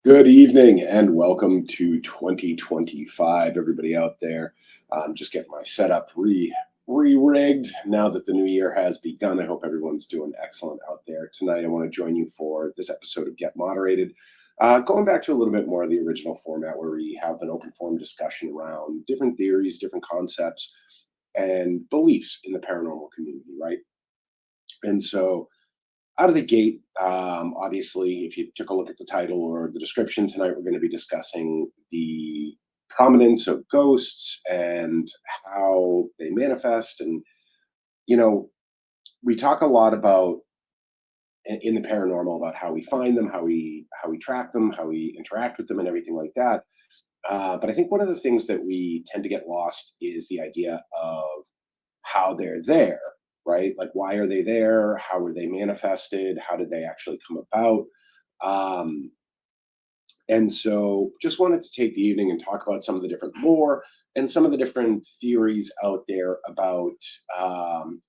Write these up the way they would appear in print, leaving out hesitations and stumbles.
Good evening and welcome to 2025, everybody out there. Just getting my setup re-rigged now that the new year has begun. I hope everyone's doing excellent out there. Tonight, I want to join you for this episode of Get Moderated. Going back to a little bit more of the original format where we have an open forum discussion around different theories, different concepts, and beliefs in the paranormal community, right? And so out of the gate, obviously, if you took a look at the title or the description tonight, we're going to be discussing the prominence of ghosts and how they manifest. And, you know, we talk a lot about in the paranormal about how we find them, how we track them, how we interact with them, and everything like that. But I think one of the things that we tend to get lost is the idea of how they're there, right? Like, why are they there? How were they manifested? How did they actually come about? Um, and so just wanted to take the evening and talk about some of the different lore and some of the different theories out there about,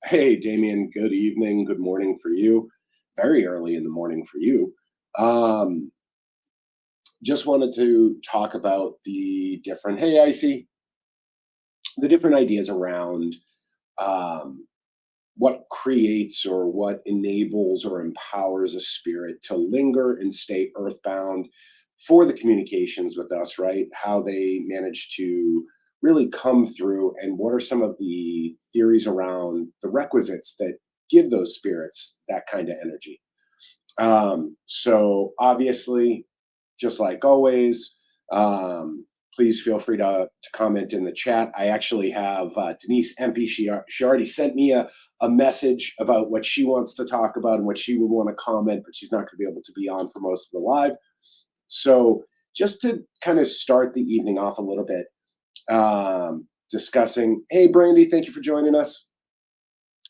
hey, Damien, good evening, good morning for you. Very early in the morning for you. Um, just wanted to talk about the different, hey, I see the different ideas around um, what creates or what enables or empowers a spirit to linger and stay earthbound for the communications with us, right? How they manage to really come through, and what are some of the theories around the requisites that give those spirits that kind of energy. So obviously, just like always, um, please feel free to comment in the chat. I actually have Denise Empey. She already sent me a message about what she wants to talk about and what she would want to comment, but she's not going to be able to be on for most of the live. So just to kind of start the evening off a little bit, discussing, hey, Brandy, thank you for joining us.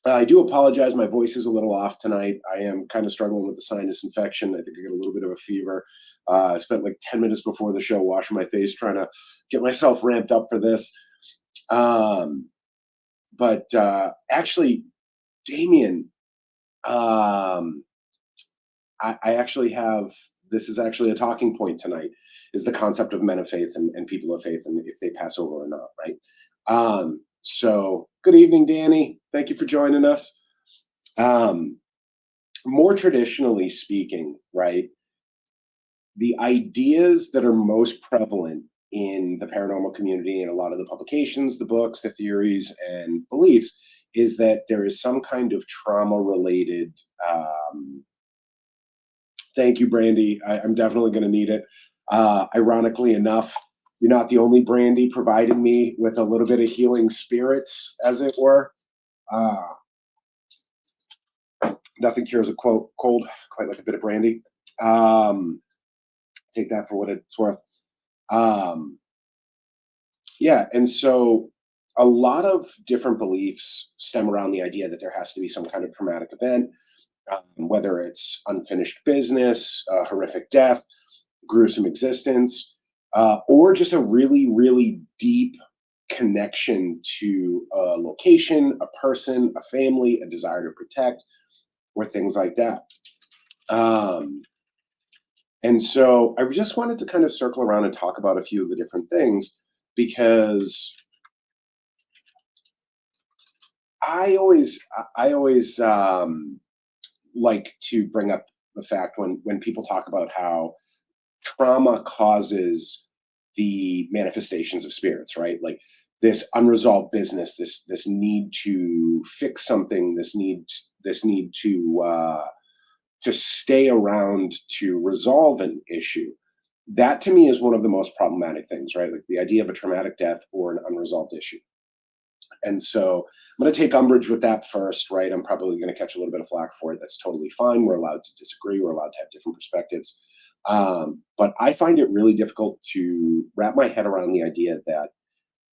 I do apologize. My voice is a little off tonight. I am kind of struggling with the sinus infection. I think I got a little bit of a fever. I spent like 10 minutes before the show washing my face, trying to get myself ramped up for this. But actually, Damien, I actually have, this is actually a talking point tonight, is the concept of men of faith and people of faith and if they pass over or not, right? So good evening, Danny. Thank you for joining us. More traditionally speaking, right, the ideas that are most prevalent in the paranormal community and a lot of the publications, the books, the theories, and beliefs is that there is some kind of trauma related. Thank you, Brandy. I'm definitely going to need it. Ironically enough, you're not the only Brandy providing me with a little bit of healing spirits, as it were. Nothing cures a cold quite like a bit of brandy. Take that for what it's worth. Yeah, and so a lot of different beliefs stem around the idea that there has to be some kind of traumatic event, whether it's unfinished business, a horrific death, gruesome existence, or just a really, really deep connection to a location, a person, a family, a desire to protect, or things like that. And so I just wanted to kind of circle around and talk about a few of the different things because I always like to bring up the fact when people talk about how trauma causes the manifestations of spirits, right? Like this unresolved business, this need to fix something, this need to stay around to resolve an issue. That to me is one of the most problematic things, right? Like the idea of a traumatic death or an unresolved issue. And so I'm going to take umbrage with that first, right? I'm probably going to catch a little bit of flack for it. That's totally fine. We're allowed to disagree. We're allowed to have different perspectives. But I find it really difficult to wrap my head around the idea that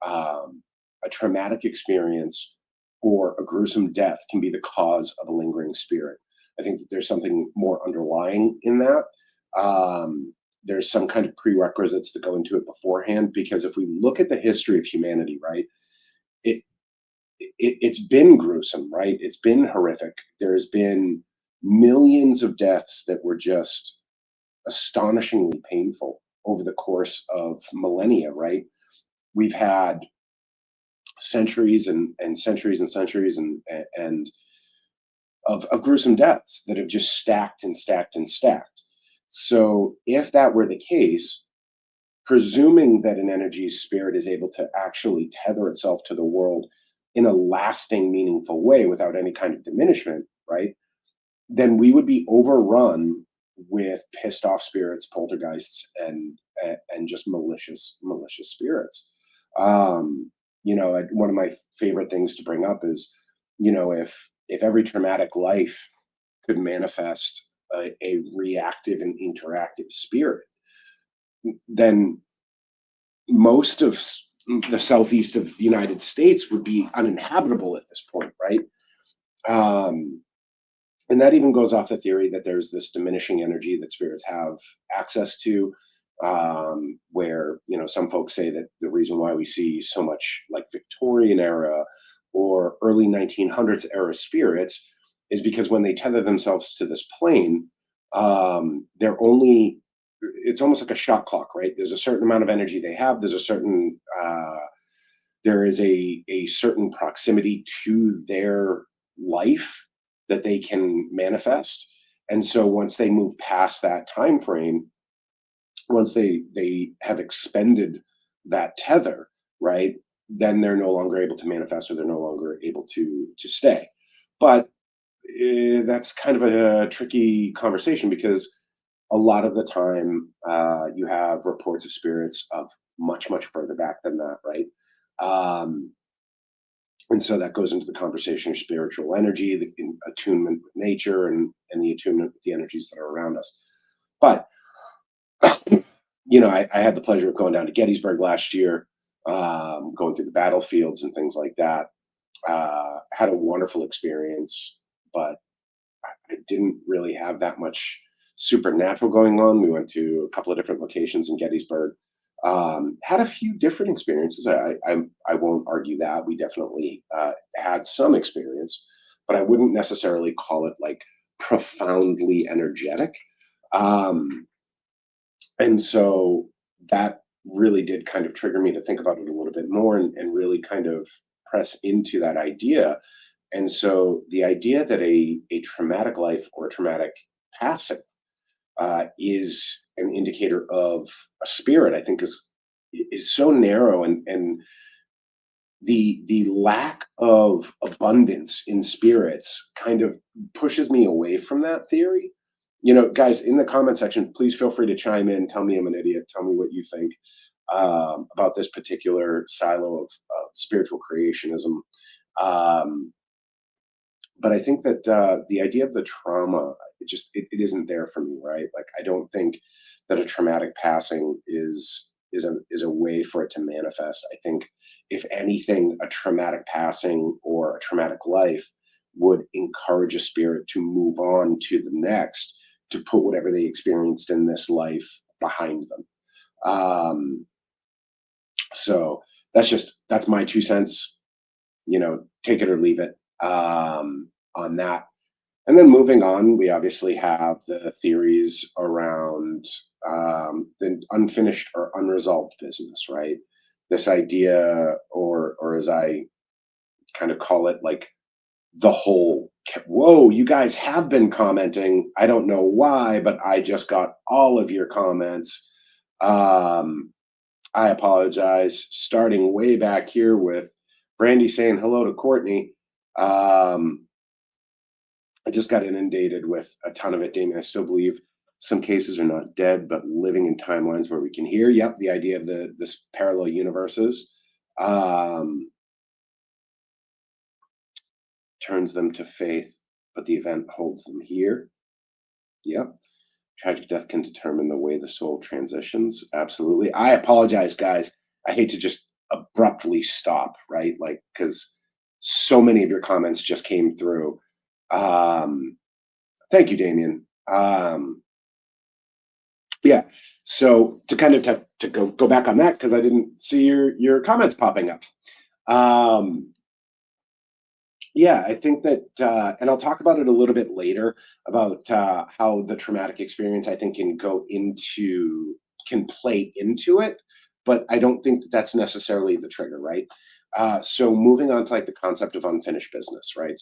a traumatic experience or a gruesome death can be the cause of a lingering spirit. I think that there's something more underlying in that. There's some kind of prerequisites that go into it beforehand, because if we look at the history of humanity, right, it's been gruesome, right? It's been horrific. There's been millions of deaths that were just astonishingly painful over the course of millennia, right? We've had centuries and centuries and centuries and of gruesome deaths that have just stacked and stacked and stacked. So if that were the case, presuming that an energy spirit is able to actually tether itself to the world in a lasting, meaningful way without any kind of diminishment, right? Then we would be overrun with pissed off spirits, poltergeists, and just malicious spirits. One of my favorite things to bring up is, if every traumatic life could manifest a reactive and interactive spirit, then most of the southeast of the United States would be uninhabitable at this point, right? Um, and that even goes off the theory that there's this diminishing energy that spirits have access to, where some folks say that the reason why we see so much like Victorian era or early 1900s era spirits is because when they tether themselves to this plane, they're only it's almost like a shot clock, right? There's a certain amount of energy they have. There is a certain proximity to their life that they can manifest. And so once they move past that time frame, once they have expended that tether, right, then they're no longer able to manifest, or they're no longer able to stay. But that's kind of a tricky conversation, because a lot of the time you have reports of spirits of much further back than that, right? um, and so that goes into the conversation of spiritual energy, the attunement with nature, and the attunement with the energies that are around us. But I had the pleasure of going down to Gettysburg last year, going through the battlefields and things like that. Had a wonderful experience, but I didn't really have that much supernatural going on. We went to a couple of different locations in Gettysburg. Had a few different experiences. I won't argue that we definitely had some experience, but I wouldn't necessarily call it like profoundly energetic. Um, and so that really did kind of trigger me to think about it a little bit more, and really kind of press into that idea. And so the idea that a traumatic life or a traumatic passing is an indicator of a spirit, I think is so narrow, and the lack of abundance in spirits kind of pushes me away from that theory. Guys, in the comment section, please feel free to chime in. Tell me I'm an idiot. Tell me what you think about this particular silo of spiritual creationism. Um, but I think that the idea of the trauma, it isn't there for me, right? Like, I don't think that a traumatic passing is a way for it to manifest. I think, if anything, a traumatic passing or a traumatic life would encourage a spirit to move on to the next, to put whatever they experienced in this life behind them. Um, so that's my 2 cents. Take it or leave it, on that. And then moving on, we obviously have the theories around the unfinished or unresolved business, right? This idea, or as I kind of call it, like the whole, whoa, you guys have been commenting. I don't know why, but I just got all of your comments. I apologize. Starting way back here with Brandy saying hello to Courtney. I just got inundated with a ton of it, Damien. I still believe some cases are not dead, but living in timelines where we can hear. Yep, the idea of this parallel universes um, turns them to faith, but the event holds them here. Yep. Tragic death can determine the way the soul transitions. Absolutely. I apologize, guys. I hate to just abruptly stop, right? Like, because so many of your comments just came through. Thank you, Damien. Yeah. So to kind of to go back on that, because I didn't see your comments popping up. Um, Yeah, I think that, and I'll talk about it a little bit later about how the traumatic experience I think can play into it, but I don't think that that's necessarily the trigger, right? So moving on to like the concept of unfinished business, right?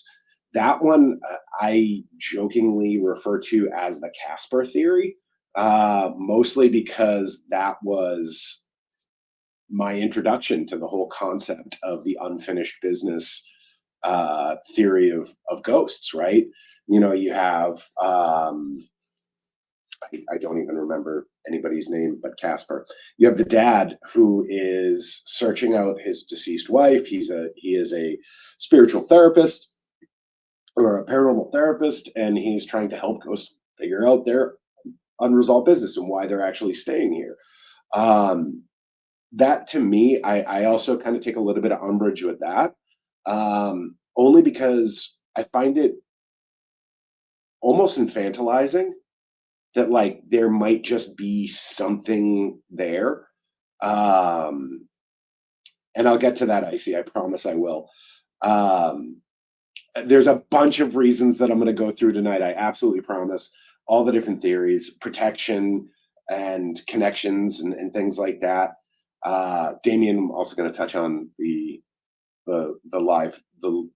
That one I jokingly refer to as the Casper theory, mostly because that was my introduction to the whole concept of the unfinished business theory of ghosts, right? You know, you have I don't even remember anybody's name but Casper. You have the dad who is searching out his deceased wife. He is a spiritual therapist or a paranormal therapist, and he's trying to help ghosts figure out their unresolved business and why they're actually staying here. Um, that to me, I also kind of take a little bit of umbrage with that, only because I find it almost infantilizing that like there might just be something there. Um, and I'll get to that, Icy. I promise I will. Um, there's a bunch of reasons that I'm going to go through tonight. I absolutely promise. All the different theories, protection and connections and things like that. Damien, I'm also going to touch on the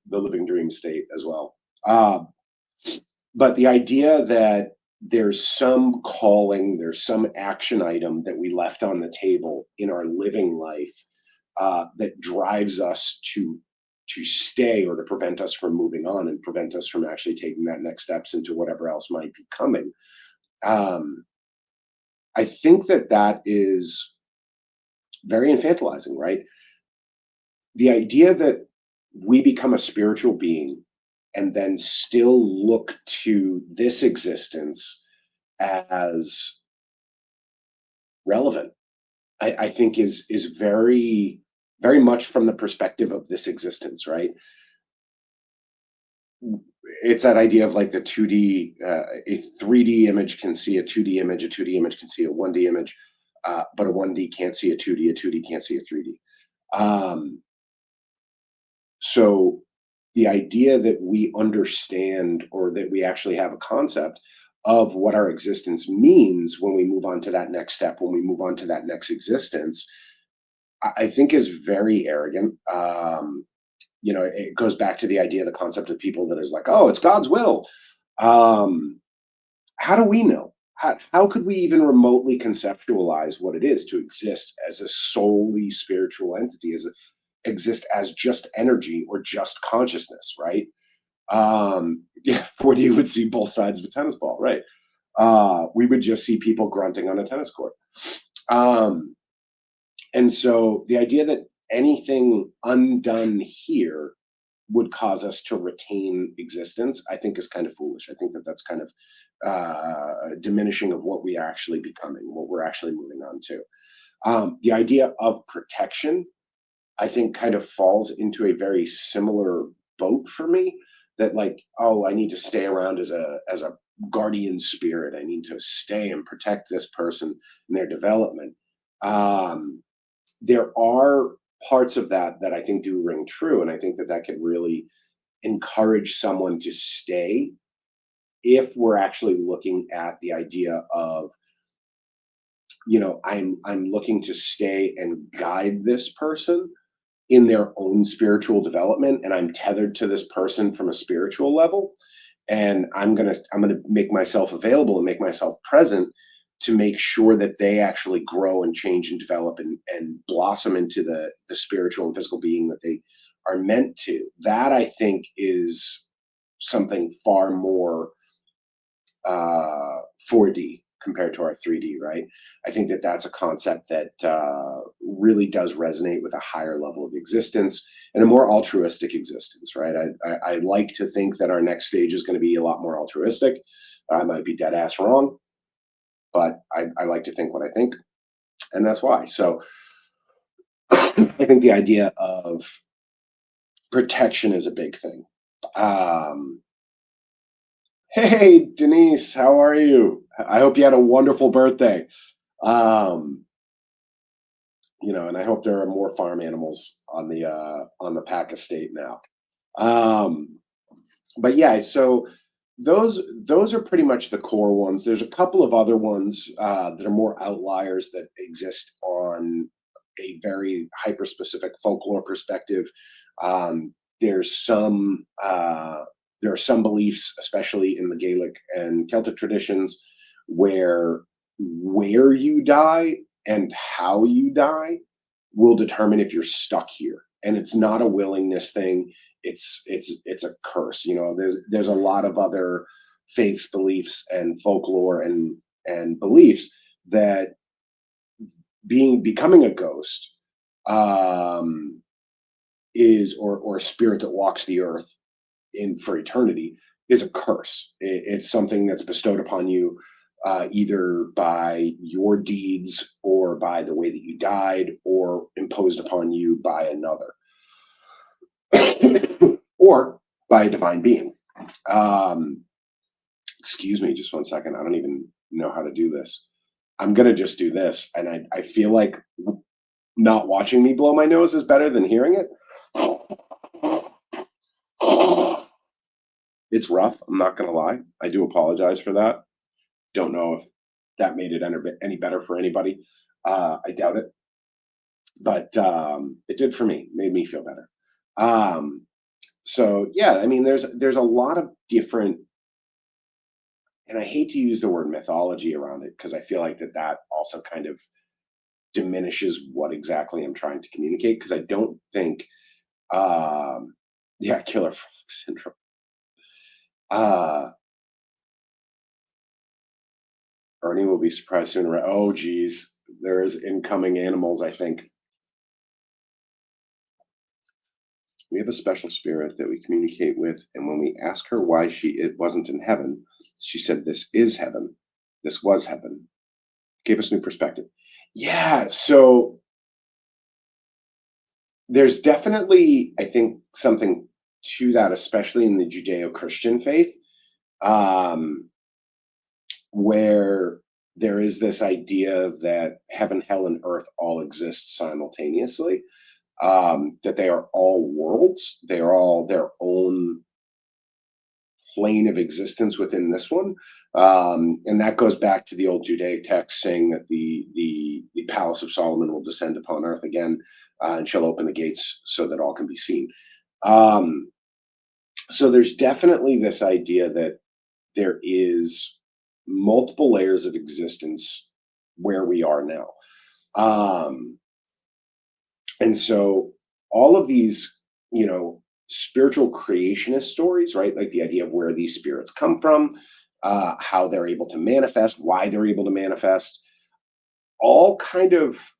living dream state as well. Um, but the idea that there's some calling, there's some action item that we left on the table in our living life that drives us to stay or to prevent us from moving on and prevent us from actually taking that next steps into whatever else might be coming. Um, I think that that is very infantilizing, right? The idea that we become a spiritual being and then still look to this existence as relevant, I think is very much from the perspective of this existence, right? It's that idea of like the 2D, a 3D image can see a 2D image, a 2D image can see a 1D image, but a 1D can't see a 2D can't see a 3D. Um, so the idea that we understand or that we actually have a concept of what our existence means when we move on to that next step, when we move on to that next existence, I think is very arrogant. You know, it goes back to the idea, the concept of people that is like, oh, it's God's will. Um, how do we know? How could we even remotely conceptualize what it is to exist as a solely spiritual entity, exist as just energy or just consciousness, right? Yeah, 4D would see both sides of a tennis ball, right? We would just see people grunting on a tennis court. Um, and so the idea that anything undone here would cause us to retain existence, I think is kind of foolish. I think that that's kind of diminishing of what we are actually becoming, what we're actually moving on to. The idea of protection, I think, kind of falls into a very similar boat for me. That like, oh, I need to stay around as a guardian spirit. I need to stay and protect this person and their development. Um, there are parts of that that I think do ring true, and I think that that could really encourage someone to stay if we're actually looking at the idea of, you know, I'm looking to stay and guide this person in their own spiritual development, and I'm tethered to this person from a spiritual level, and I'm gonna make myself available and make myself present to make sure that they actually grow and change and develop and blossom into the spiritual and physical being that they are meant to. That I think is something far more 4D compared to our 3D, right? I think that that's a concept that really does resonate with a higher level of existence and a more altruistic existence, right? I like to think that our next stage is going to be a lot more altruistic. I might be dead ass wrong, but I like to think what I think, and that's why. So I think the idea of protection is a big thing. Um, hey, Denise, how are you? I hope you had a wonderful birthday. Um, you know, and I hope there are more farm animals on the pack estate now. Um, but yeah, so those are pretty much the core ones. There's a couple of other ones that are more outliers that exist on a very hyper specific folklore perspective. Um, there's some there are some beliefs, especially in the Gaelic and Celtic traditions, where you die and how you die will determine if you're stuck here. And it's not a willingness thing. It's a curse. You know, there's a lot of other faiths, beliefs, and folklore and beliefs that becoming a ghost um, is or a spirit that walks the earth in for eternity is a curse. It's something that's bestowed upon you either by your deeds or by the way that you died or imposed upon you by another or by a divine being. Um, excuse me, just one second. I don't even know how to do this. I'm gonna just do this, and I feel like not watching me blow my nose is better than hearing it. It's rough. I'm not gonna lie. I do apologize for that. Don't know if that made it any better for anybody. I doubt it, but it did for me. Made me feel better. Um, so yeah, I mean, there's a lot of different, and I hate to use the word mythology around it because I feel like that also kind of diminishes what exactly I'm trying to communicate. Because I don't think, yeah, killer frog syndrome. Uh, Ernie will be surprised soon. Oh, geez, there is incoming animals. I think we have a special spirit that we communicate with, and when we ask her why it wasn't in heaven, she said, "This is heaven. This was heaven." Gave us new perspective. Yeah, so there's definitely, I think, something to that, especially in the Judeo-Christian faith, um, where there is this idea that heaven, hell, and earth all exist simultaneously. That they are all worlds. They are all their own plane of existence within this one, and that goes back to the old Judaic text saying that the palace of Solomon will descend upon earth again, and shall open the gates so that all can be seen. Um, so there's definitely this idea that there is multiple layers of existence where we are now. Um, and so all of these, you know, spiritual creationist stories, right? Like the idea of where these spirits come from, how they're able to manifest, why they're able to manifest, all kind of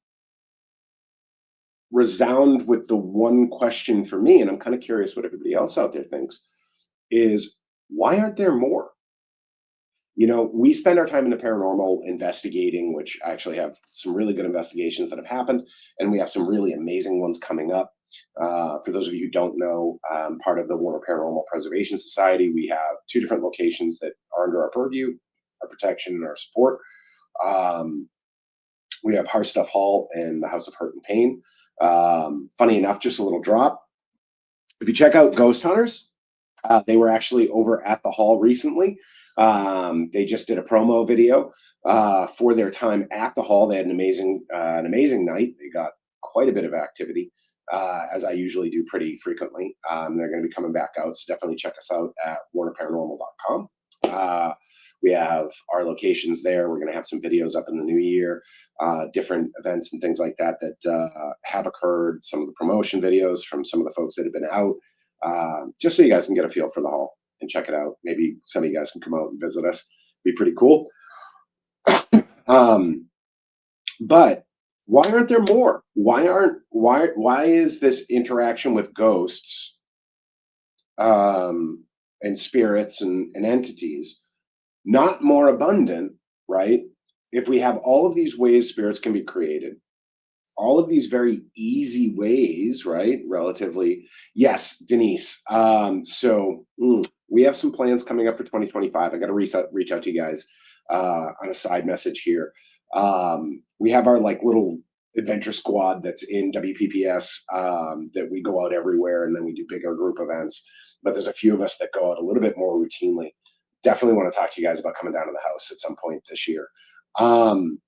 resound with the one question for me, and I'm kind of curious what everybody else out there thinks, is why aren't there more? You know, we spend our time in the paranormal investigating, which I actually have some really good investigations that have happened, and we have some really amazing ones coming up. For those of you who don't know, part of the Warner Paranormal Preservation Society, we have two different locations that are under our purview, our protection, and our support. Um, we have Harstuff Hall and the House of Hurt and Pain. Funny enough, just a little drop. If you check out Ghost Hunters, they were actually over at the hall recently. They just did a promo video for their time at the hall. They had an amazing night. They got quite a bit of activity, as I usually do pretty frequently. They're going to be coming back out, so definitely check us out at warnerparanormal.com. We have our locations there. We're going to have some videos up in the new year, different events and things like that have occurred. Some of the promotion videos from some of the folks that have been out, just so you guys can get a feel for the hall and check it out. Maybe some of you guys can come out and visit us. Be pretty cool. um, but why aren't there more? Why is this interaction with ghosts and spirits and entities not more abundant, right? If we have all of these ways spirits can be created, all of these very easy ways, right? Relatively. Yes, Denise. We have some plans coming up for 2025. I got to reach out to you guys on a side message here. We have our like little adventure squad that's in WPPS, that we go out everywhere and then we do bigger group events. But there's a few of us that go out a little bit more routinely. Definitely want to talk to you guys about coming down to the house at some point this year. Um,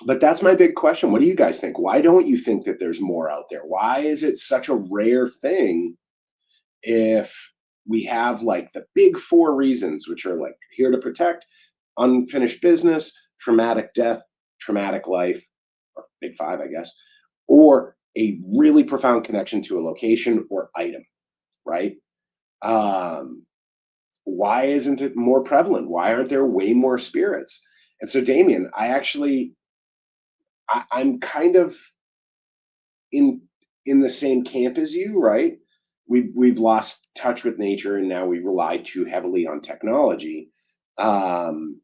but that's my big question. What do you guys think? Why don't you think that there's more out there? Why is it such a rare thing if we have like the big four reasons, which are like here to protect, unfinished business, traumatic death, traumatic life, or big five, I guess, or a really profound connection to a location or item, right? Um, why isn't it more prevalent? Why aren't there way more spirits? And so, Damien, I'm kind of in in the same camp as you, right? We've lost touch with nature, and now we rely too heavily on technology. Um,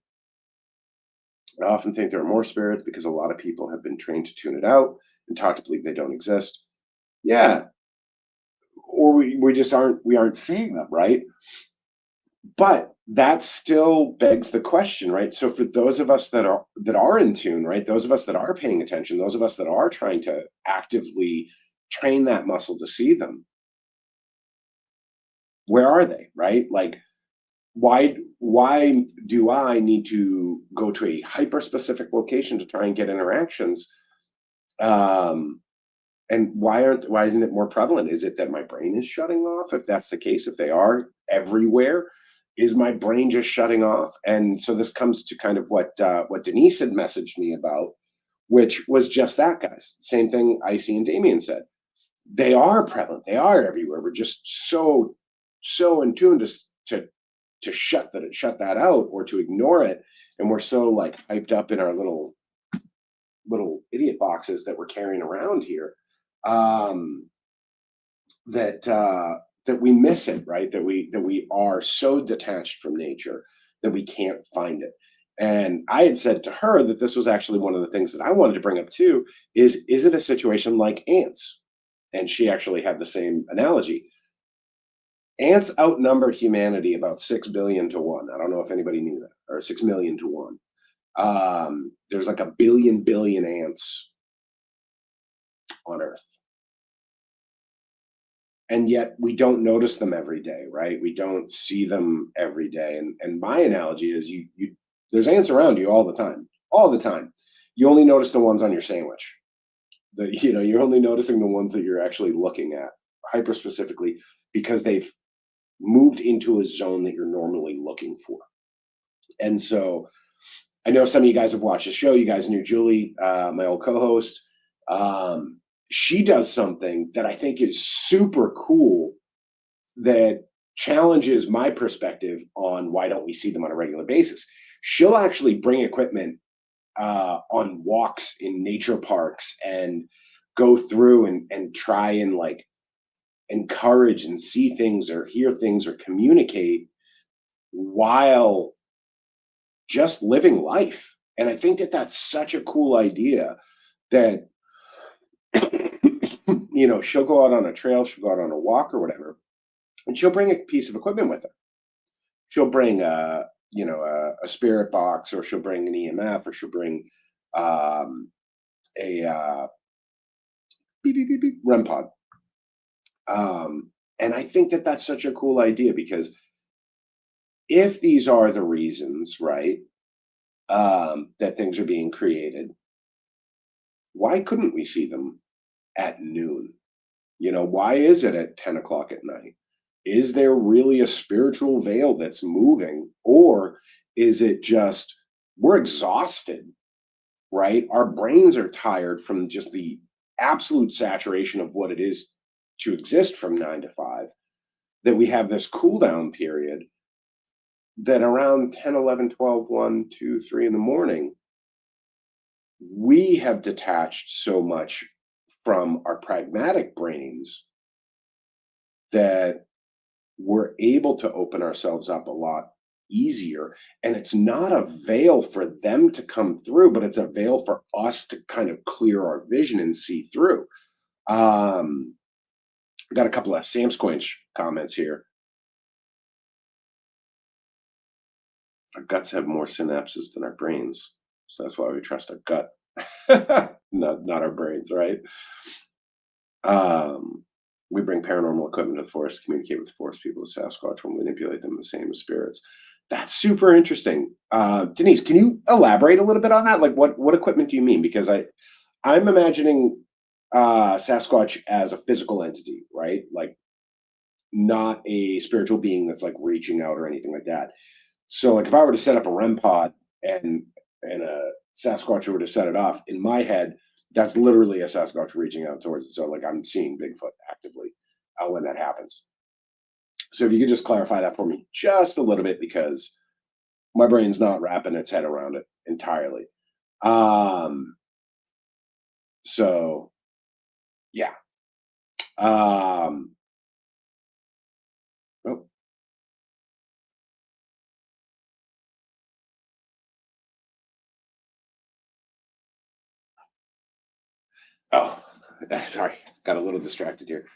I often think there are more spirits because a lot of people have been trained to tune it out and taught to believe they don't exist. Yeah, or we just aren't seeing them, right? But that still begs the question, right? So for those of us that are in tune, right? Those of us that are paying attention, those of us that are trying to actively train that muscle to see them, where are they, right? Like why do I need to go to a hyper specific location to try and get interactions? Um, and why isn't it more prevalent? Is it that my brain is shutting off? If that's the case, if they are everywhere, is my brain just shutting off? And so this comes to kind of what Denise had messaged me about, which was just that, guys. Same thing Icy and Damien said. They are prevalent. They are everywhere. We're just so in tune to shut that out or to ignore it, and we're so like hyped up in our little idiot boxes that we're carrying around here, um, that we miss it, right? That we are so detached from nature that we can't find it. And I had said to her that this was actually one of the things that I wanted to bring up too. Is it a situation like ants? And she actually had the same analogy. Ants outnumber humanity about 6 billion to one. I don't know if anybody knew that, or 6 million to one. There's like a billion ants on Earth, and yet we don't notice them every day, right? We don't see them every day. And my analogy is you there's ants around you all the time, all the time. You only notice the ones on your sandwich. You're only noticing the ones that you're actually looking at hyper specifically because they've moved into a zone that you're normally looking for. And so I know some of you guys have watched the show. You guys knew Julie, my old co-host. Um, she does something that I think is super cool that challenges my perspective on why don't we see them on a regular basis. She'll actually bring equipment on walks in nature parks and go through and try and like encourage and see things or hear things or communicate while just living life. And I think that that's such a cool idea that, she'll go out on a trail, she'll go out on a walk or whatever, and she'll bring a piece of equipment with her. She'll bring a spirit box, or she'll bring an EMF, or she'll bring a beep, beep, beep, beep, REM pod. And I think that that's such a cool idea because if these are the reasons, right, that things are being created, why couldn't we see them at noon? Why is it at 10 o'clock at night? Is there really a spiritual veil that's moving? Or is it just we're exhausted, right? Our brains are tired from just the absolute saturation of what it is to exist from 9 to 5, that we have this cool down period that around 10, 11, 12, 1, 2, 3 in the morning, we have detached so much from our pragmatic brains that we're able to open ourselves up a lot easier. And it's not a veil for them to come through, but it's a veil for us to kind of clear our vision and see through. Got a couple of Sam Squinch comments here. Our guts have more synapses than our brains, so that's why we trust our gut. Not our brains, right? Um, we bring paranormal equipment to the forest to communicate with forest people. Sasquatch will manipulate them the same as spirits. That's super interesting. Denise, can you elaborate a little bit on that? Like, what equipment do you mean? Because I'm imagining Sasquatch as a physical entity, right? Like, not a spiritual being that's like reaching out or anything like that. So, like, if I were to set up a REM pod and a Sasquatch were to set it off, in my head, that's literally a Sasquatch reaching out towards it. So, like, I'm seeing Bigfoot actively when that happens. So, if you could just clarify that for me just a little bit, because my brain's not wrapping its head around it entirely. Um, so yeah. Um, oh, oh, sorry, got a little distracted here.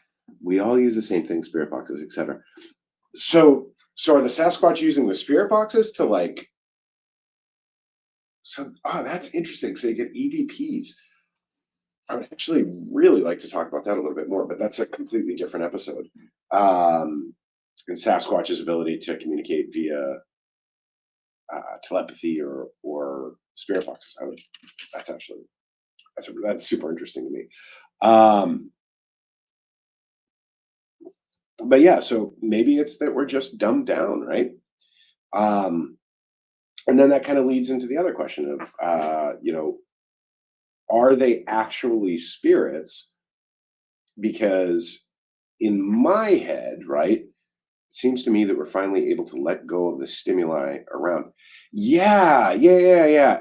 We all use the same thing, spirit boxes, etc. So are the Sasquatch using the spirit boxes to like? So, oh, that's interesting. So you get EVPs. I would actually really like to talk about that a little bit more, but that's a completely different episode. Um, and Sasquatch's ability to communicate via telepathy or spirit boxes. That's actually that's super interesting to me. Um, but yeah, so maybe it's that we're just dumbed down, right? Um, and then that kind of leads into the other question of, are they actually spirits? Because in my head, right, it seems to me that we're finally able to let go of the stimuli around. Yeah, yeah, yeah, yeah.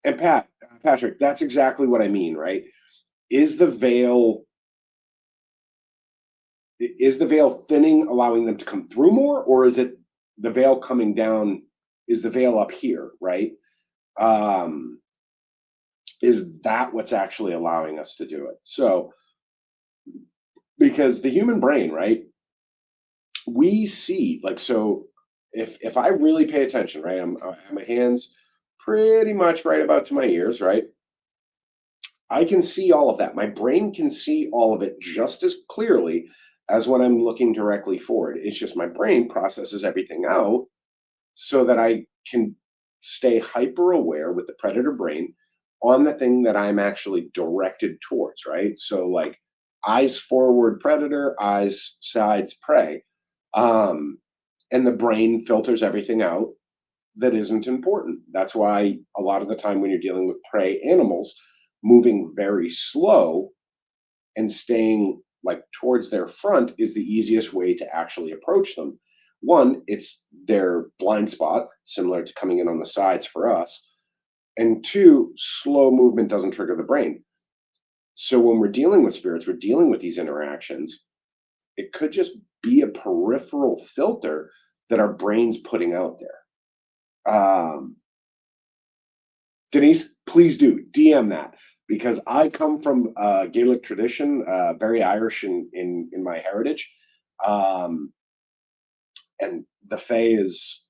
And Patrick, that's exactly what I mean, right? Is the veil is the veil thinning, allowing them to come through more, or is it the veil coming down? Is the veil up here, right? Um, is that what's actually allowing us to do it? So, because the human brain, right? We see like so. If I really pay attention, right? I have my hands pretty much right about to my ears, right? I can see all of that. My brain can see all of it just as clearly as when I'm looking directly forward. It's just my brain processes everything out so that I can stay hyper aware with the predator brain on the thing that I'm actually directed towards, right? So, like, eyes forward predator, eyes sides prey. Um, and the brain filters everything out that isn't important. That's why a lot of the time when you're dealing with prey animals, moving very slow and staying like towards their front is the easiest way to actually approach them. One, it's their blind spot, similar to coming in on the sides for us. And two, slow movement doesn't trigger the brain. So when we're dealing with spirits, we're dealing with these interactions. It could just be a peripheral filter that our brain's putting out there. Denise, please do DM that because I come from Gaelic tradition, very Irish in my heritage, um, and the Fae is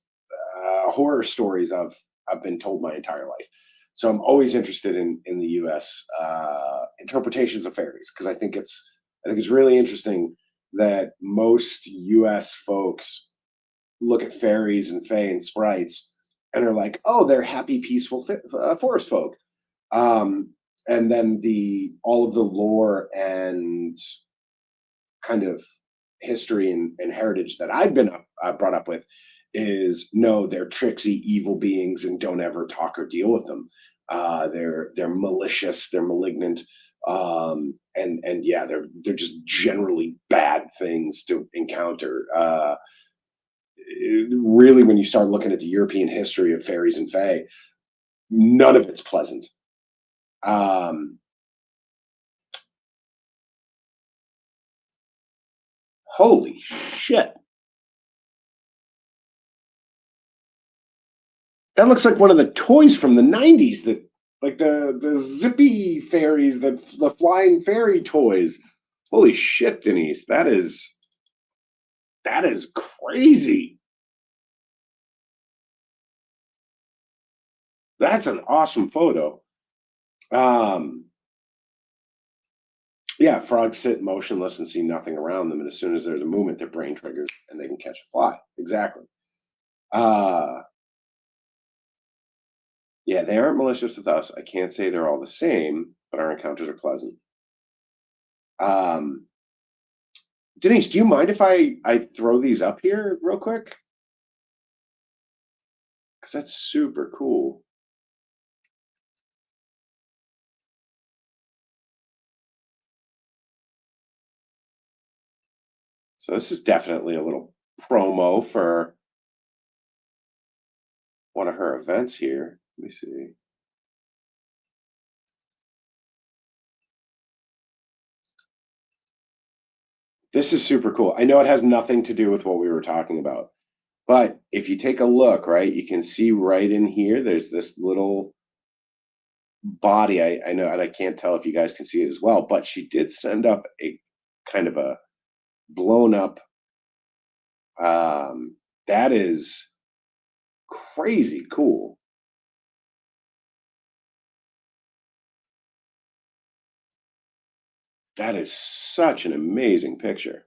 horror stories I've been told my entire life. So I'm always interested in the U.S. Interpretations of fairies because I think it's really interesting that most U.S. folks look at fairies and fae and sprites and are like, oh, they're happy, peaceful forest folk. Um, and then the all of the lore and kind of history and heritage that I've been brought up with is no, they're tricksy, evil beings, and don't ever talk or deal with them. They're malicious, they're malignant, and yeah, they're just generally bad things to encounter. Really, when you start looking at the European history of fairies and fae, none of it's pleasant. Um, Holy shit! That looks like one of the toys from the '90s. That like the zippy fairies, the flying fairy toys. Holy shit, Denise! That is crazy. That's an awesome photo. Um, yeah, frogs sit motionless and see nothing around them, and as soon as there's a movement, their brain triggers and they can catch a fly. Exactly. Uh, yeah, they aren't malicious with us. I can't say they're all the same, but our encounters are pleasant. Um, Denise, do you mind if I throw these up here real quick? Because that's super cool. So this is definitely a little promo for one of her events here. Let me see. This is super cool. I know it has nothing to do with what we were talking about, but if you take a look, right, you can see right in here, there's this little body. I know, and I can't tell if you guys can see it as well, but she did send up a kind of a blown up. That is crazy cool. That is such an amazing picture.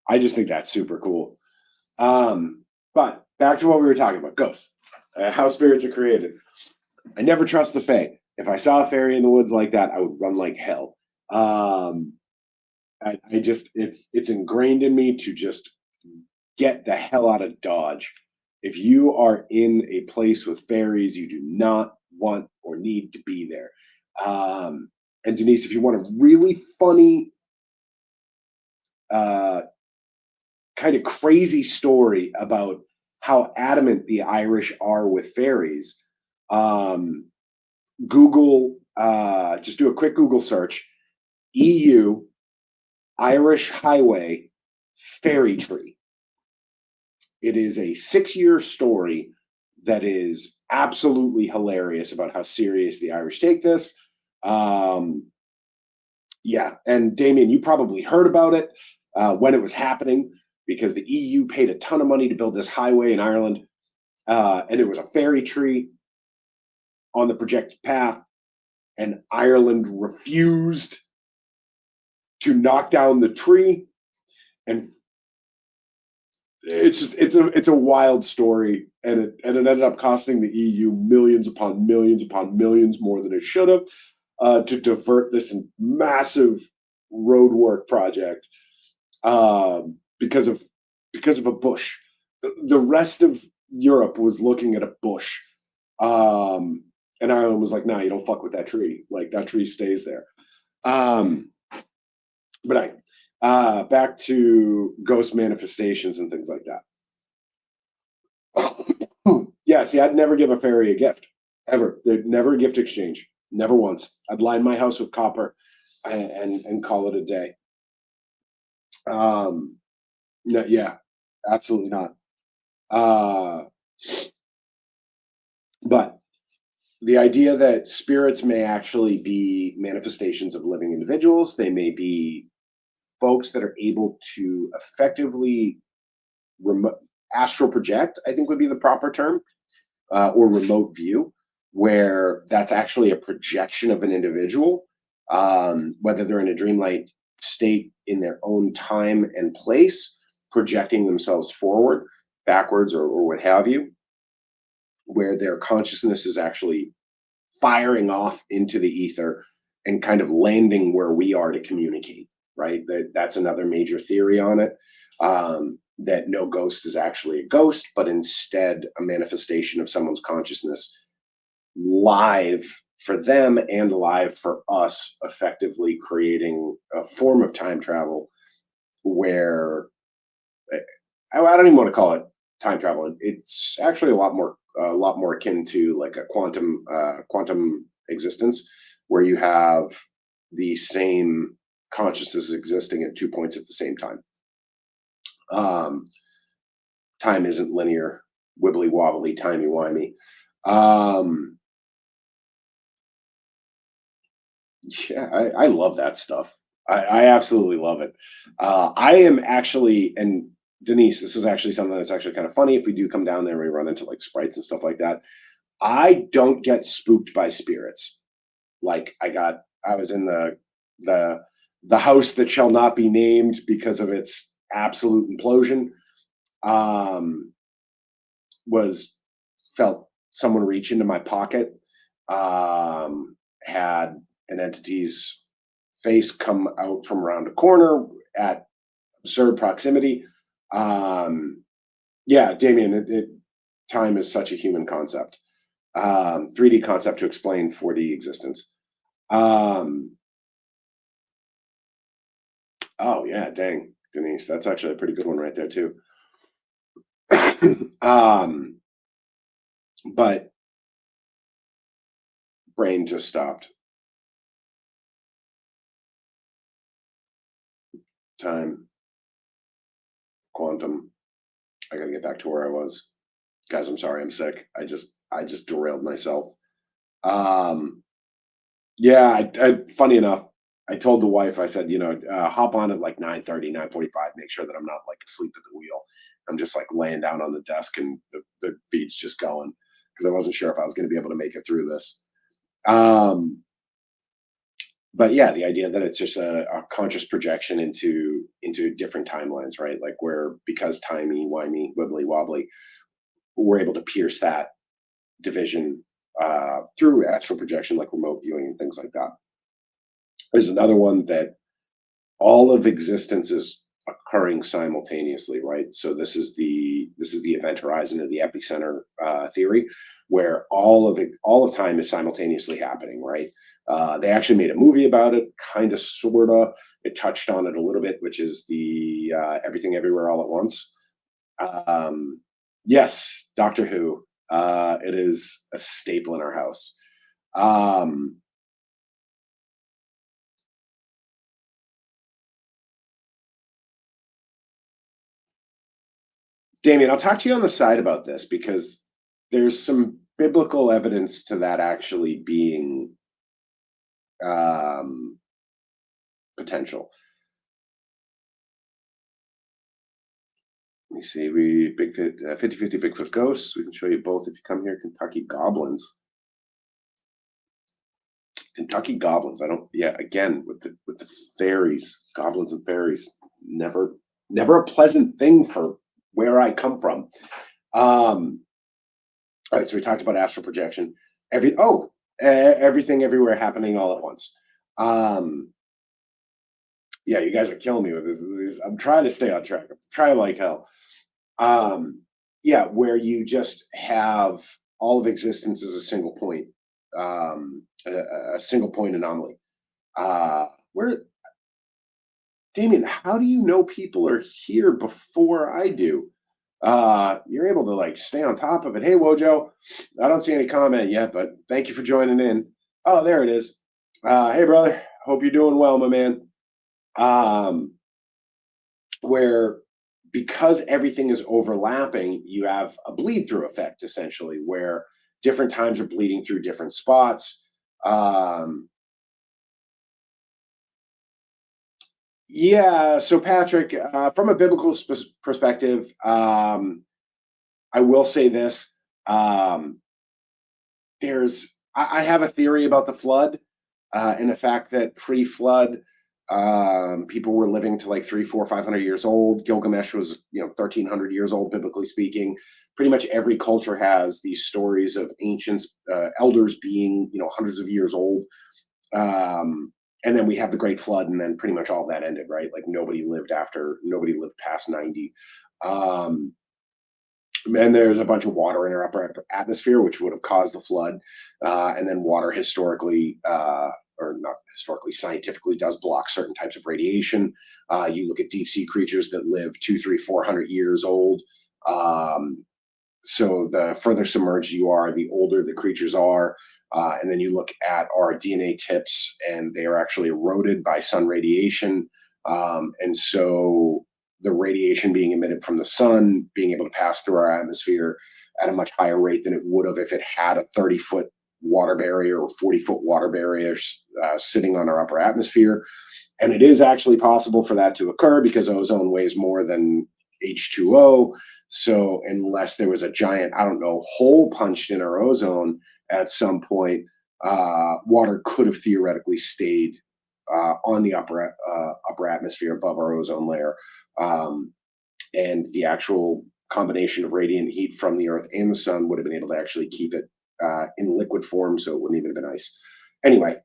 I just think that's super cool. But back to what we were talking about, ghosts, how spirits are created. I never trust the fae. If I saw a fairy in the woods like that, I would run like hell. Um, I just it's ingrained in me to just get the hell out of Dodge. If you are in a place with fairies, you do not want or need to be there. And Denise, if you want a really funny, uh, kind of crazy story about how adamant the Irish are with fairies, um, Google, just do a quick Google search, EU Irish Highway Fairy Tree. It is a 6-year story that is absolutely hilarious about how serious the Irish take this. Um, yeah, and Damien, you probably heard about it when it was happening because the EU paid a ton of money to build this highway in Ireland, and it was a fairy tree on the projected path, and Ireland refused to knock down the tree, and it's a wild story, and it ended up costing the EU millions upon millions upon millions more than it should have to divert this massive roadwork project because of a bush. The rest of Europe was looking at a bush, um, and Ireland was like, "Nah, you don't fuck with that tree. Like that tree stays there." Um, but back to ghost manifestations and things like that. Yeah, see, I'd never give a fairy a gift ever. There'd never a gift exchange, never once. I'd line my house with copper and call it a day. Um, no, yeah, absolutely not. Uh, but the idea that spirits may actually be manifestations of living individuals, they may be folks that are able to effectively remote astral project, I think would be the proper term, or remote view, where that's actually a projection of an individual, whether they're in a dreamlike state in their own time and place, projecting themselves forward, backwards, or what have you, where their consciousness is actually firing off into the ether and kind of landing where we are to communicate, right? That's another major theory on it. That no ghost is actually a ghost, but instead a manifestation of someone's consciousness live for them and live for us, effectively creating a form of time travel where I don't even want to call it time travel. It's actually a lot more akin to like a quantum existence, where you have the same consciousness existing at 2 points at the same time. Um, Time isn't linear, wibbly wobbly, timey wimey. Um, yeah, I love that stuff. I absolutely love it. I am actually, and Denise, this is actually something that's actually kind of funny. If we do come down there and we run into like sprites and stuff like that, I don't get spooked by spirits. Like I was in the the house that shall not be named because of its absolute implosion. Um, was felt someone reach into my pocket. Had an entity's face come out from around a corner at absurd proximity. Um, yeah, Damien, time is such a human concept. 3D concept to explain 4D existence. Um, oh yeah, dang, Denise, that's actually a pretty good one right there too. um, but brain just stopped. Time, quantum. I gotta get back to where I was, guys. I'm sorry, I'm sick. I just derailed myself. Um, yeah, funny enough, I told the wife, I said, hop on at like 9:30, 9:45. Make sure that I'm not like asleep at the wheel. I'm just like laying down on the desk and the feed's just going because I wasn't sure if I was going to be able to make it through this. Um, but yeah, the idea that it's just a conscious projection into different timelines, right? Like where because timey, wimey, wibbly wobbly, we're able to pierce that division through astral projection, like remote viewing and things like that. There's another one that all of existence is occurring simultaneously, right? So this is the event horizon or the epicenter theory, where all of time is simultaneously happening, right? They actually made a movie about it, kind of, sorta. It touched on it a little bit, which is the Everything Everywhere All at Once. Um, yes, Doctor Who. It is a staple in our house. Um, Damien, I'll talk to you on the side about this because there's some biblical evidence to that actually being um, potential. Let me see. We Bigfoot 50-50 Bigfoot ghosts. We can show you both if you come here. Kentucky goblins. Kentucky goblins. I don't. Yeah, again with the fairies, goblins and fairies. Never a pleasant thing for where I come from. Um, all right, so we talked about astral projection. Everything everywhere happening all at once. Um, yeah, you guys are killing me with this. I'm trying to stay on track. I'm trying like hell. Um, yeah, where you just have all of existence as a single point, a single point anomaly. Where, Damien, how do you know people are here before I do? You're able to like stay on top of it. Hey, Wojo, I don't see any comment yet, but thank you for joining in. Oh, there it is. Hey, brother. Hope you're doing well, my man. Um, where because everything is overlapping, you have a bleed through effect essentially, where different times are bleeding through different spots. Um, yeah, so Patrick, from a biblical perspective, I will say this. Um, I have a theory about the flood, and the fact that pre-flood, people were living to like 300, 400, 500 years old. Gilgamesh was 1,300 years old, biblically speaking. Pretty much every culture has these stories of ancients, elders being hundreds of years old. And then we have the Great Flood, and then pretty much all that ended, right? Like nobody lived past 90. Um, and there's a bunch of water in our upper atmosphere, which would have caused the flood. And then water historically, or not historically, scientifically does block certain types of radiation. You look at deep sea creatures that live 2, 3, 400 years old. Um, so the further submerged you are, the older the creatures are. And then you look at our DNA tips, and they are actually eroded by sun radiation. And so the radiation being emitted from the sun being able to pass through our atmosphere at a much higher rate than it would have if it had a 30-foot water barrier or 40-foot water barrier sitting on our upper atmosphere. And it is actually possible for that to occur because ozone weighs more than H2O. So unless there was a giant, I don't know, hole punched in our ozone at some point, water could have theoretically stayed on the upper atmosphere above our ozone layer. And the actual combination of radiant heat from the Earth and the sun would have been able to actually keep it in liquid form, so it wouldn't even have been ice. Anyway,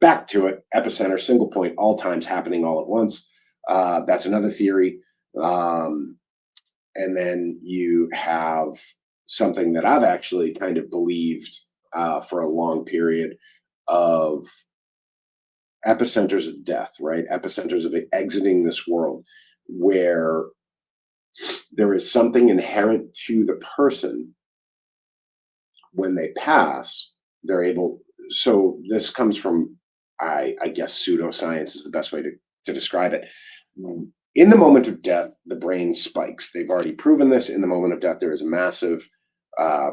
back to it. Epicenter, single point, all times happening all at once. That's another theory. And then you have something that I've actually kind of believed for a long period of epicenters of death, right? Epicenters of exiting this world, where there is something inherent to the person when they pass. They're able. So this comes from, I guess, pseudoscience is the best way to describe it. In the moment of death, the brain spikes. They've already proven this. In the moment of death, there is massive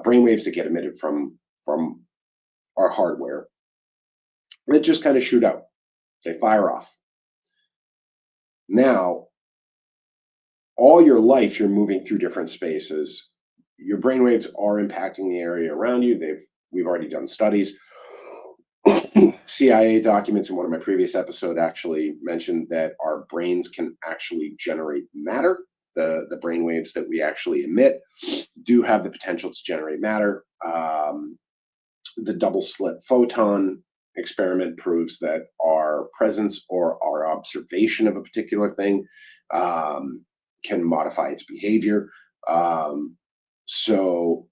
brain waves that get emitted from our hardware that just kind of shoot out. They fire off. Now, all your life, you're moving through different spaces. Your brainwaves are impacting the area around you. We've already done studies. CIA documents in one of my previous episodes actually mentioned that our brains can actually generate matter. The brainwaves that we actually emit do have the potential to generate matter. The double slit photon experiment proves that our presence or our observation of a particular thing can modify its behavior. So,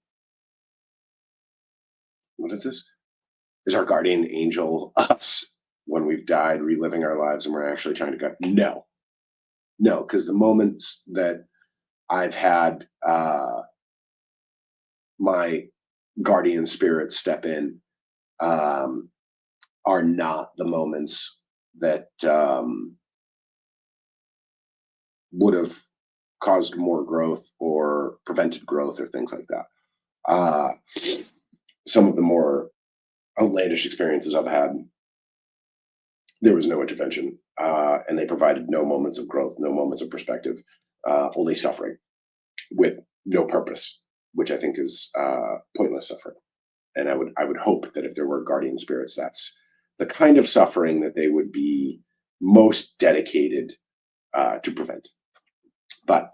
what is this? Is our guardian angel us when we've died, reliving our lives, and we're actually trying to go? No, no, because the moments that I've had my guardian spirit step in are not the moments that would have caused more growth or prevented growth or things like that. Some of the more outlandish experiences I've had, there was no intervention, and they provided no moments of growth, no moments of perspective, only suffering with no purpose, which I think is pointless suffering. And I would hope that if there were guardian spirits, that's the kind of suffering that they would be most dedicated to prevent. But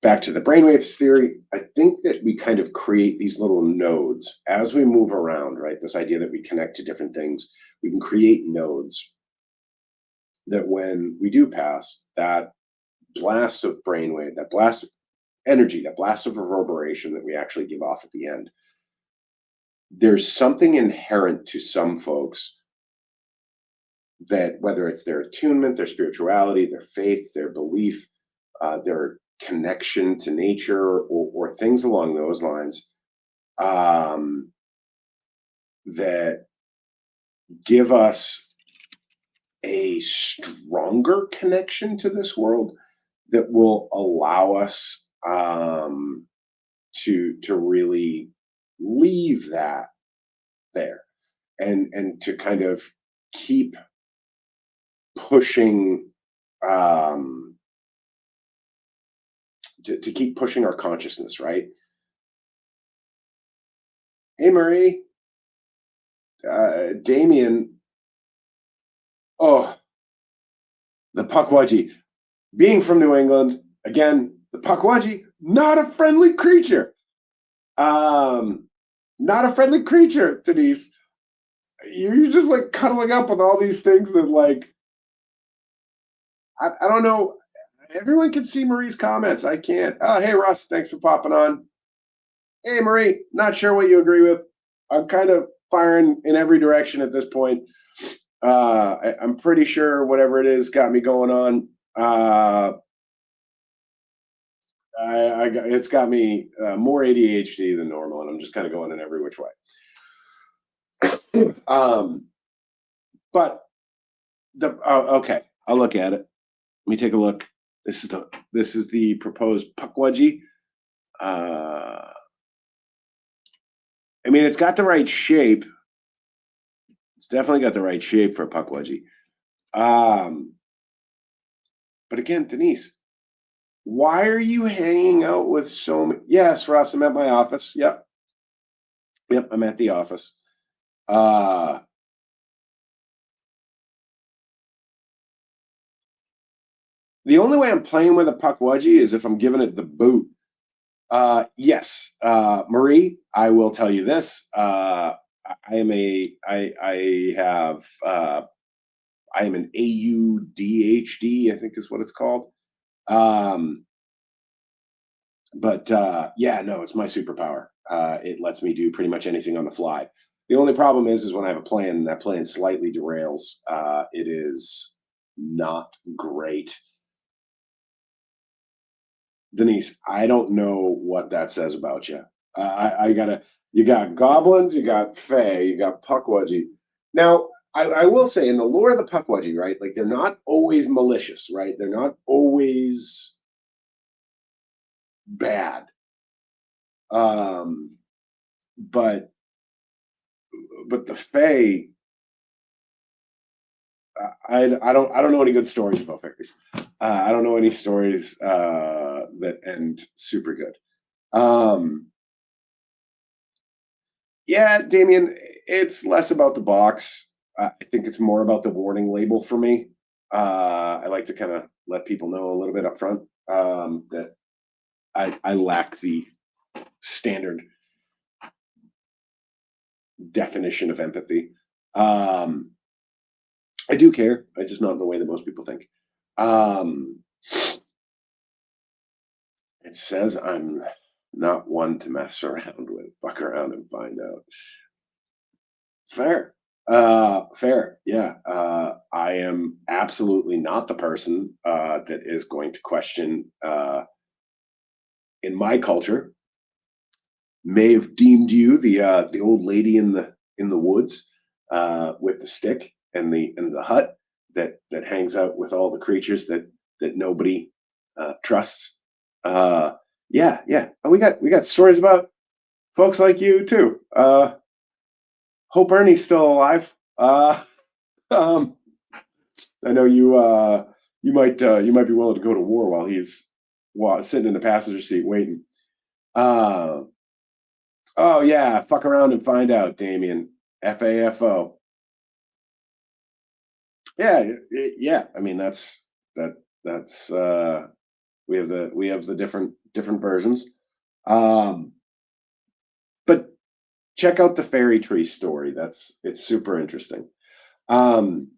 back to the brainwaves theory, I think that we kind of create these little nodes as we move around, right? This idea that we connect to different things, we can create nodes that when we do pass, that blast of brainwave, that blast of energy, that blast of reverberation that we actually give off at the end, there's something inherent to some folks that, whether it's their attunement, their spirituality, their faith, their belief, their connection to nature, or things along those lines, that give us a stronger connection to this world that will allow us to really leave that there and to kind of keep pushing to keep pushing our consciousness, right? Hey, Marie, Damien. Oh, the Pukwudgie. Being from New England, again, the Pukwudgie, not a friendly creature. Not a friendly creature, Denise. You're just like cuddling up with all these things that, like, I don't know. Everyone can see Marie's comments. I can't. Oh, hey, Russ, thanks for popping on. Hey, Marie, not sure what you agree with. I'm kind of firing in every direction at this point. I'm pretty sure whatever it is got me going on. It's got me more ADHD than normal, and I'm just kind of going in every which way. But okay, I'll look at it. Let me take a look. This is the proposed Pukwudgie. I mean, it's got the right shape. It's definitely got the right shape for a Pukwudgie. But again, Denise, why are you hanging out with so many? Yes, Ross, I'm at my office. Yep. Yep, I'm at the office. Uh, the only way I'm playing with a Pukwudgie is if I'm giving it the boot. Yes, Marie, I will tell you this. I am a, I have, I am an AUDHD, I think is what it's called. Um, but yeah, no, it's my superpower. It lets me do pretty much anything on the fly. The only problem is when I have a plan and that plan slightly derails. It is not great. Denise, I don't know what that says about you. I gotta, you got goblins, you got fae, you got Pukwudgie. Now, I will say in the lore of the Pukwudgie, right? Like they're not always malicious, right? They're not always bad. Um, but the fae, I don't know any good stories about fairies. I don't know any stories that end super good. Um, Yeah, Damien, it's less about the box. I think it's more about the warning label for me. I like to kind of let people know a little bit up front that I lack the standard definition of empathy. Um, I do care. I just not in the way that most people think. Um, it says I'm not one to mess around with. Fuck around and find out. Fair. Fair. Yeah. I am absolutely not the person that is going to question in my culture may have deemed you the old lady in the woods with the stick and the hut that hangs out with all the creatures that nobody trusts. Uh, yeah, yeah. We got stories about folks like you too. Hope Ernie's still alive. Um, I know you might be willing to go to war while he's sitting in the passenger seat waiting. Uh, oh yeah, fuck around and find out, Damien. FAFO. Yeah, yeah. I mean that that's we have the different versions. Um, but check out the fairy tree story. It's super interesting. Um,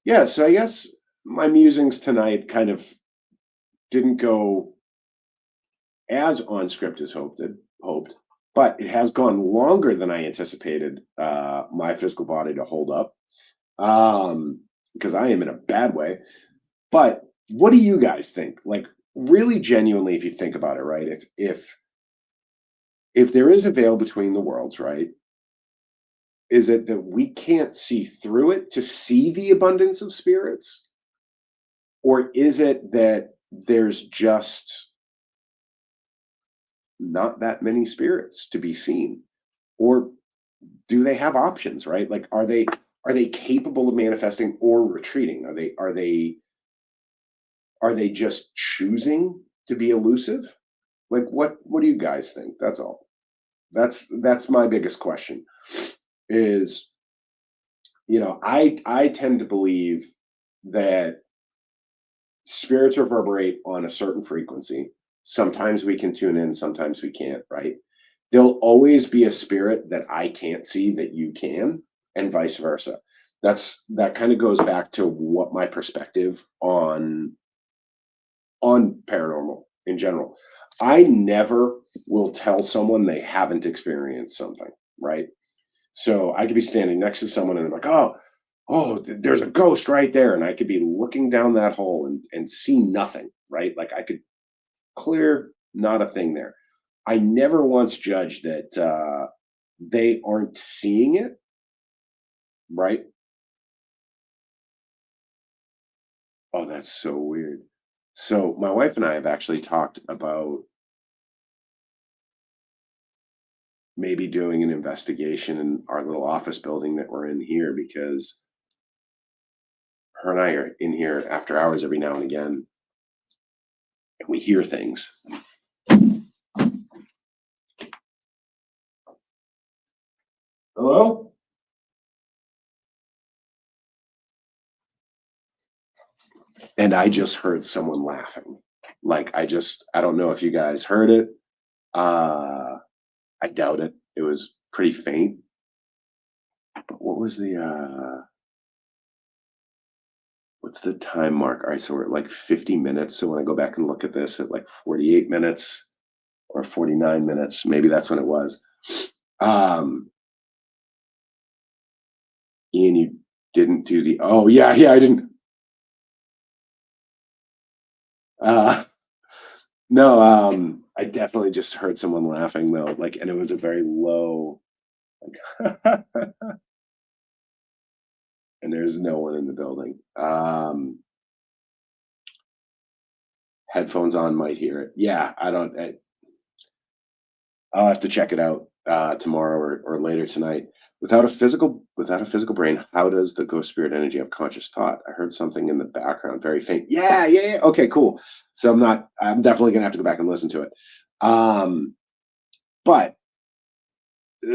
yeah, so I guess my musings tonight kind of didn't go as on script as hoped, but it has gone longer than I anticipated my physical body to hold up because I am in a bad way. But what do you guys think? Like, really genuinely, if you think about it, right? If there is a veil between the worlds, right? Is it that we can't see through it to see the abundance of spirits? Or is it that there's just not that many spirits to be seen? Or do they have options, right? Like are they capable of manifesting or retreating? Are they just choosing to be elusive? Like what do you guys think? That's all. That's my biggest question is, I tend to believe that spirits reverberate on a certain frequency. Sometimes we can tune in, sometimes we can't, right? There'll always be a spirit that I can't see that you can, and vice versa. That kind of goes back to what my perspective on paranormal in general. I never will tell someone they haven't experienced something, right? So I could be standing next to someone and they're like, there's a ghost right there. And I could be looking down that hole and see nothing, right? Like I could clear not a thing there. I never once judged that they aren't seeing it, right? Oh, that's so weird. So my wife and I have actually talked about maybe doing an investigation in our little office building that we're in here because her and I are in here after hours every now and again, and we hear things. Hello? And I just heard someone laughing. Like I don't know if you guys heard it. I doubt it. It was pretty faint. But what was what's the time mark? All right, so we're at like 50 minutes. So when I go back and look at this at like 48 minutes or 49 minutes, maybe that's when it was. Um, Ian, you didn't do oh yeah, I didn't. Uh, no, I definitely just heard someone laughing though, like, and it was a very low, like, and there's no one in the building. Headphones on, might hear it. Yeah, I don't. I'll have to check it out tomorrow or later tonight. Without a physical brain, how does the ghost spirit energy have conscious thought? I heard something in the background, very faint. Yeah. Okay, cool. So I'm definitely gonna have to go back and listen to it. Um, but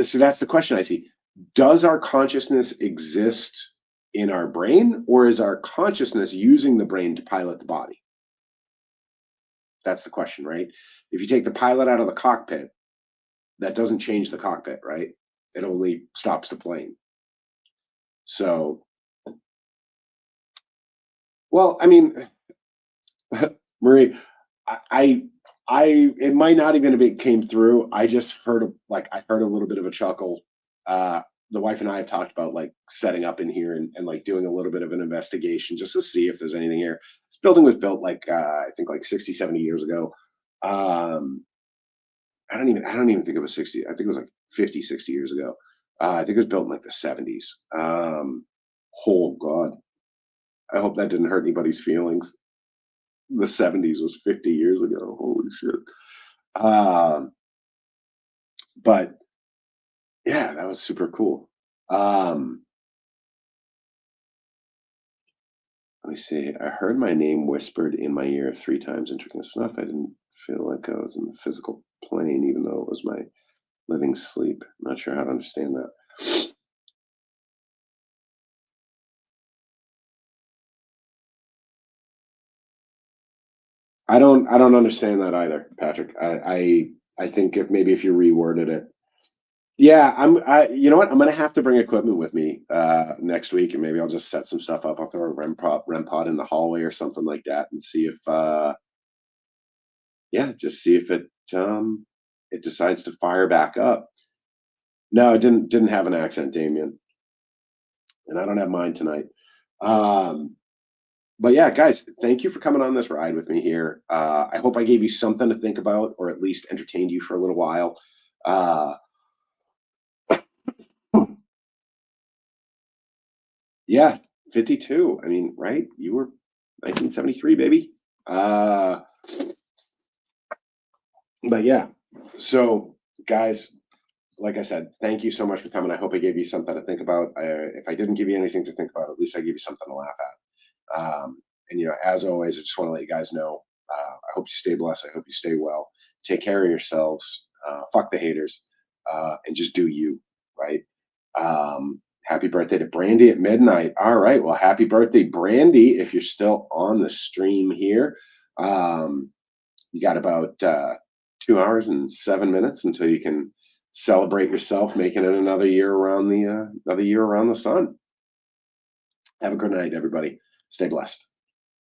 so that's the question I see. Does our consciousness exist in our brain, or is our consciousness using the brain to pilot the body? That's the question, right? If you take the pilot out of the cockpit, that doesn't change the cockpit, right? It only stops the plane. So, well, I mean, Marie, I, it might not even have came through. I just heard I heard a little bit of a chuckle. Uh, the wife and I have talked about like setting up in here and like doing a little bit of an investigation just to see if there's anything here. This building was built like I think like 60, 70 years ago. Um, I don't even think it was 60. I think it was like 50, 60 years ago. I think it was built in like the 70s. Oh God. I hope that didn't hurt anybody's feelings. The 70s was 50 years ago. Holy shit. Um, but yeah, that was super cool. Um, Let me see. I heard my name whispered in my ear 3 times. Interesting enough, I didn't feel like I was in the physical plane, even though it was my living sleep. Not sure how to understand that. I don't understand that either, Patrick. I think if you reworded it. Yeah, you know what? I'm gonna have to bring equipment with me next week, and maybe I'll just set some stuff up. I'll throw a REM pod in the hallway or something like that, and see if yeah, just see if it decides to fire back up. No, it didn't have an accent, Damien, and I don't have mine tonight. Um, but yeah, guys, thank you for coming on this ride with me here. I hope I gave you something to think about, or at least entertained you for a little while. Uh, yeah, 52. I mean, right? You were 1973, baby. Uh, but yeah, so guys, like I said, thank you so much for coming. I hope I gave you something to think about. If I didn't give you anything to think about, at least I gave you something to laugh at. And as always, I just want to let you guys know. I hope you stay blessed. I hope you stay well. Take care of yourselves. Fuck the haters, and just do you. Right. Happy birthday to Brandy at midnight. All right. Well, happy birthday, Brandy. If you're still on the stream here, you got about 2 hours and 7 minutes until you can celebrate yourself making it another year around the sun. Have a good night, everybody. Stay blessed.